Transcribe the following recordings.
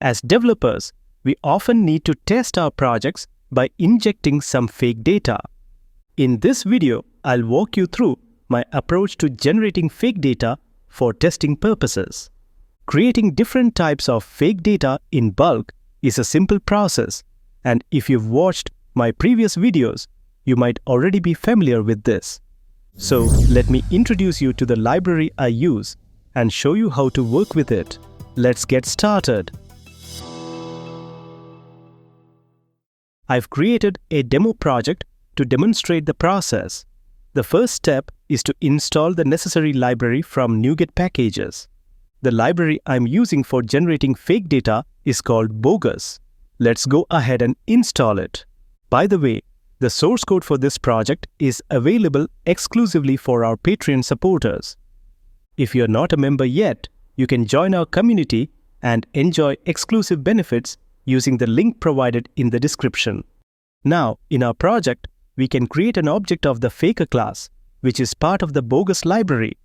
As developers, we often need to test our projects by injecting some fake data. In this video, I'll walk you through my approach to generating fake data for testing purposes. Creating different types of fake data in bulk is a simple process, and if you've watched my previous videos, you might already be familiar with this. So let me introduce you to the library I use and show you how to work with it. Let's get started. I've created a demo project to demonstrate the process. The first step is to install the necessary library from NuGet packages. The library I'm using for generating fake data is called Bogus. Let's go ahead and install it. By the way, the source code for this project is available exclusively for our Patreon supporters. If you're not a member yet, you can join our community and enjoy exclusive benefits using the link provided in the description. Now, in our project, we can create an object of the Faker class, which is part of the Bogus library.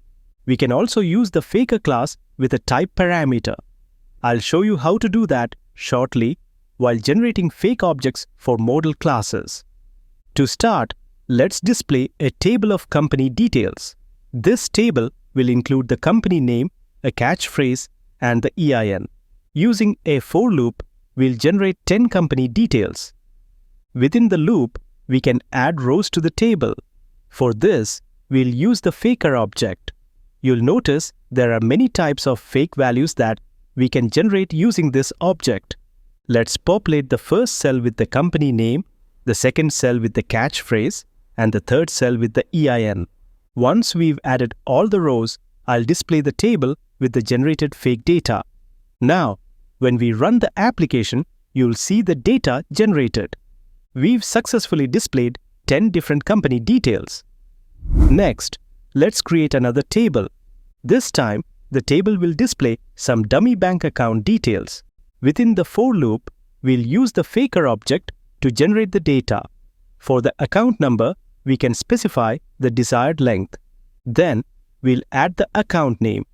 We can also use the Faker class with a type parameter. I'll show you how to do that shortly while generating fake objects for model classes. To start, let's display a table of company details. This table will include the company name, a catchphrase, and the EIN. Using a for loop, we'll generate 10 company details. Within the loop, we can add rows to the table. For this, we'll use the Faker object. You'll notice there are many types of fake values that we can generate using this object. Let's populate the first cell with the company name, the second cell with the catchphrase, and the third cell with the EIN. Once we've added all the rows, I'll display the table with the generated fake data. Now, when we run the application, you'll see the data generated. We've successfully displayed 10 different company details. Next, let's create another table. This time, the table will display some dummy bank account details. Within the for loop, we'll use the Faker object to generate the data. For the account number, we can specify the desired length. Then, we'll add the account name.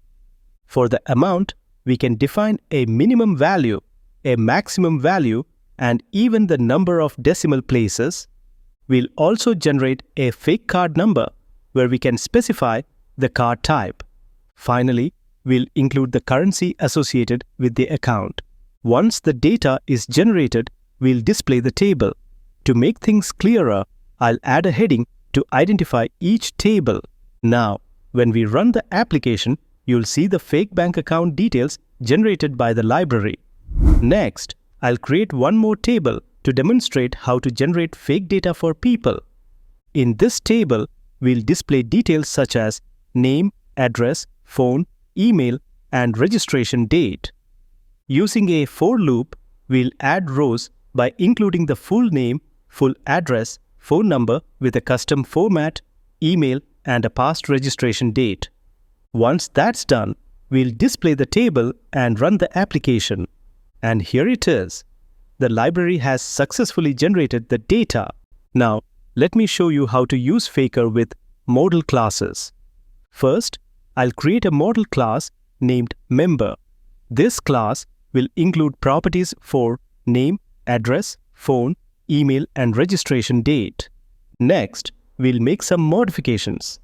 For the amount, we can define a minimum value, a maximum value, and even the number of decimal places. We'll also generate a fake card number where we can specify the card type. Finally, we'll include the currency associated with the account. Once the data is generated, we'll display the table. To make things clearer, I'll add a heading to identify each table. Now, when we run the application, you'll see the fake bank account details generated by the library. Next, I'll create one more table to demonstrate how to generate fake data for people. In this table, we'll display details such as name, address, phone, email, and registration date. Using a for loop, we'll add rows by including the full name, full address, phone number with a custom format, email, and a past registration date. Once that's done, we'll display the table and run the application. And here it is. The library has successfully generated the data. Now, let me show you how to use Faker with model classes. First, I'll create a model class named Member. This class will include properties for name, address, phone, email, and registration date. Next, we'll make some modifications.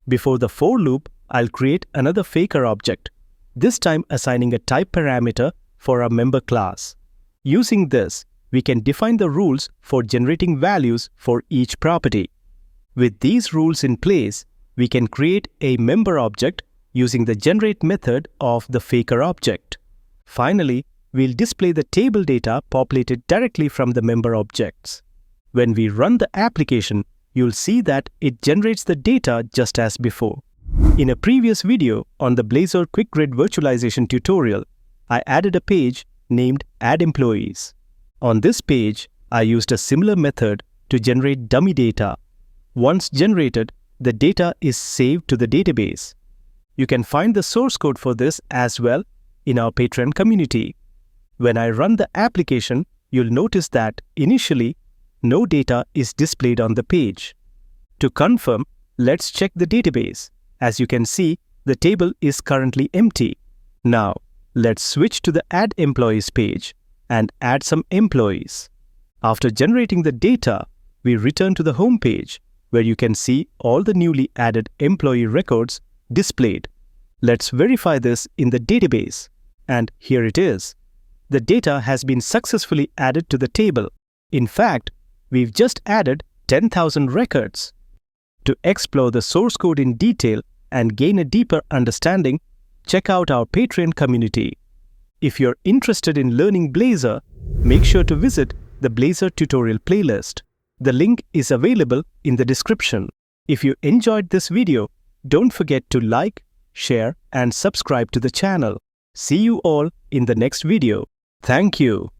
Before the for loop, I'll create another Faker object, this time assigning a type parameter for our member class. Using this, we can define the rules for generating values for each property. With these rules in place, we can create a member object using the generate method of the Faker object. Finally, we'll display the table data populated directly from the member objects. When we run the application, you'll see that it generates the data just as before. In a previous video on the Blazor Quick Grid Virtualization tutorial, I added a page named Add Employees. On this page, I used a similar method to generate dummy data. Once generated, the data is saved to the database. You can find the source code for this as well in our Patreon community. When I run the application, you'll notice that initially, no data is displayed on the page. To confirm, let's check the database. As you can see, the table is currently empty. Now, Let's switch to the Add Employees page and add some employees. After generating the data, we return to the home page where you can see all the newly added employee records displayed. Let's verify this in the database. And here it is. The data has been successfully added to the table. In fact, we've just added 10,000 records. To explore the source code in detail and gain a deeper understanding, check out our Patreon community. If you're interested in learning Blazor, make sure to visit the Blazor tutorial playlist. The link is available in the description. If you enjoyed this video, don't forget to like, share, and subscribe to the channel. See you all in the next video. Thank you.